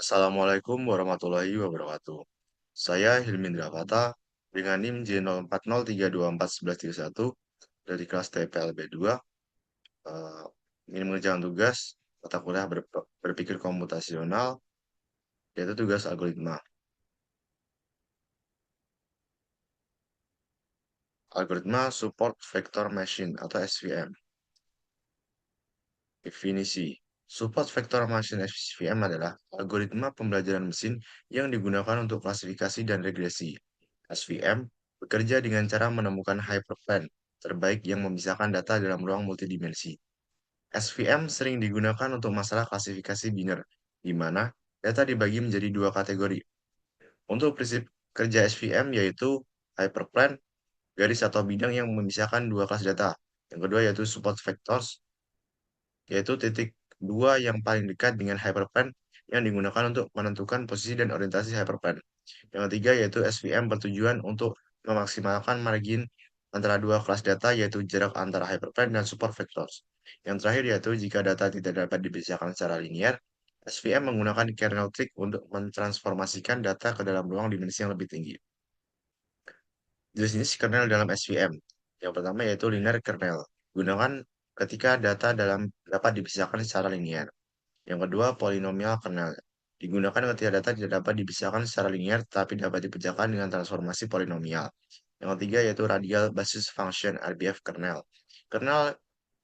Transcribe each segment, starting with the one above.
Assalamualaikum warahmatullahi wabarakatuh. Saya Hilmi Dravata dengan NIM J04032411131 dari kelas TPLB 2. eh, ingin mengerjakan tugas mata kuliah berpikir komputasional, yaitu tugas algoritma. Algoritma Support Vector Machine atau SVM. Definisi. Support Vector Machine SVM adalah algoritma pembelajaran mesin yang digunakan untuk klasifikasi dan regresi. SVM bekerja dengan cara menemukan hyperplan terbaik yang memisahkan data dalam ruang multidimensi. SVM sering digunakan untuk masalah klasifikasi biner, di mana data dibagi menjadi dua kategori. Untuk prinsip kerja SVM yaitu hyperplan, garis atau bidang yang memisahkan dua kelas data. Yang kedua yaitu support vectors, yaitu titik dua yang paling dekat dengan hyperplan yang digunakan untuk menentukan posisi dan orientasi hyperplan. Yang ketiga yaitu SVM bertujuan untuk memaksimalkan margin antara dua kelas data yaitu jarak antara hyperplan dan support vectors. Yang terakhir yaitu jika data tidak dapat dipisahkan secara linear, SVM menggunakan kernel trick untuk mentransformasikan data ke dalam ruang dimensi yang lebih tinggi. Jenis-jenis kernel dalam SVM. Yang pertama yaitu linear kernel. Gunakan ketika data dapat dipisahkan secara linear. Yang kedua, polinomial kernel. Digunakan ketika data tidak dapat dipisahkan secara linear tapi dapat dipecahkan dengan transformasi polinomial. Yang ketiga yaitu radial basis function RBF kernel. Kernel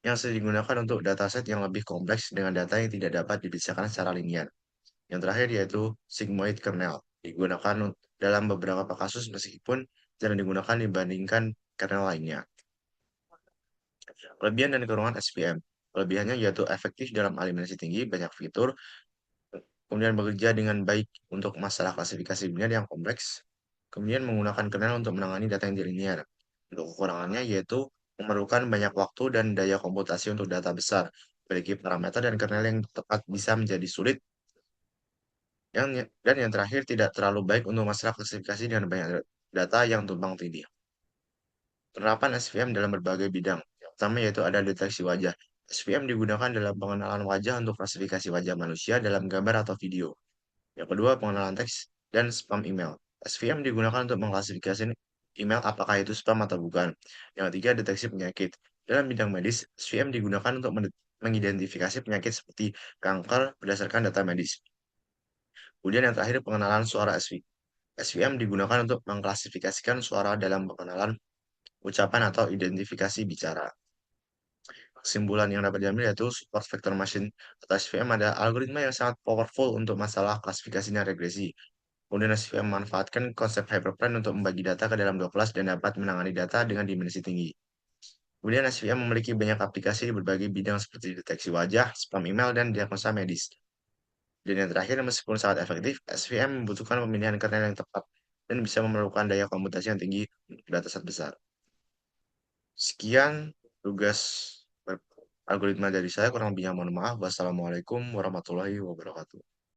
yang sering digunakan untuk dataset yang lebih kompleks dengan data yang tidak dapat dipisahkan secara linear. Yang terakhir yaitu sigmoid kernel. Digunakan dalam beberapa kasus meskipun jarang digunakan dibandingkan kernel lainnya. Kelebihan dan kekurangan SVM. Kelebihannya yaitu efektif dalam aliminasi tinggi, banyak fitur, kemudian bekerja dengan baik untuk masalah klasifikasi biner yang kompleks, kemudian menggunakan kernel untuk menangani data yang linear. Untuk kekurangannya yaitu memerlukan banyak waktu dan daya komputasi untuk data besar, memiliki parameter dan kernel yang tepat bisa menjadi sulit, dan yang terakhir tidak terlalu baik untuk masalah klasifikasi dengan banyak data yang tumpang tindih. Penerapan SVM dalam berbagai bidang. Yang pertama yaitu ada deteksi wajah. SVM digunakan dalam pengenalan wajah untuk klasifikasi wajah manusia dalam gambar atau video. Yang kedua, pengenalan teks dan spam email. SVM digunakan untuk mengklasifikasi email apakah itu spam atau bukan. Yang ketiga, deteksi penyakit. Dalam bidang medis, SVM digunakan untuk mengidentifikasi penyakit seperti kanker berdasarkan data medis. Kemudian yang terakhir, pengenalan suara SV. SVM digunakan untuk mengklasifikasikan suara dalam pengenalan ucapan atau identifikasi bicara. Kesimpulan yang dapat diambil yaitu support vector machine atau SVM ada algoritma yang sangat powerful untuk masalah klasifikasi dan regresi. Kemudian SVM memanfaatkan konsep hyperplan untuk membagi data ke dalam dua kelas dan dapat menangani data dengan dimensi tinggi. Kemudian SVM memiliki banyak aplikasi di berbagai bidang seperti deteksi wajah, spam email, dan diagnosa medis. Dan yang terakhir, meskipun sangat efektif, SVM membutuhkan pemilihan kernel yang tepat dan bisa memerlukan daya komputasi yang tinggi untuk dataset besar. Sekian tugas algoritma dari saya, kurang lebihnya mohon maaf. Wassalamualaikum warahmatullahi wabarakatuh.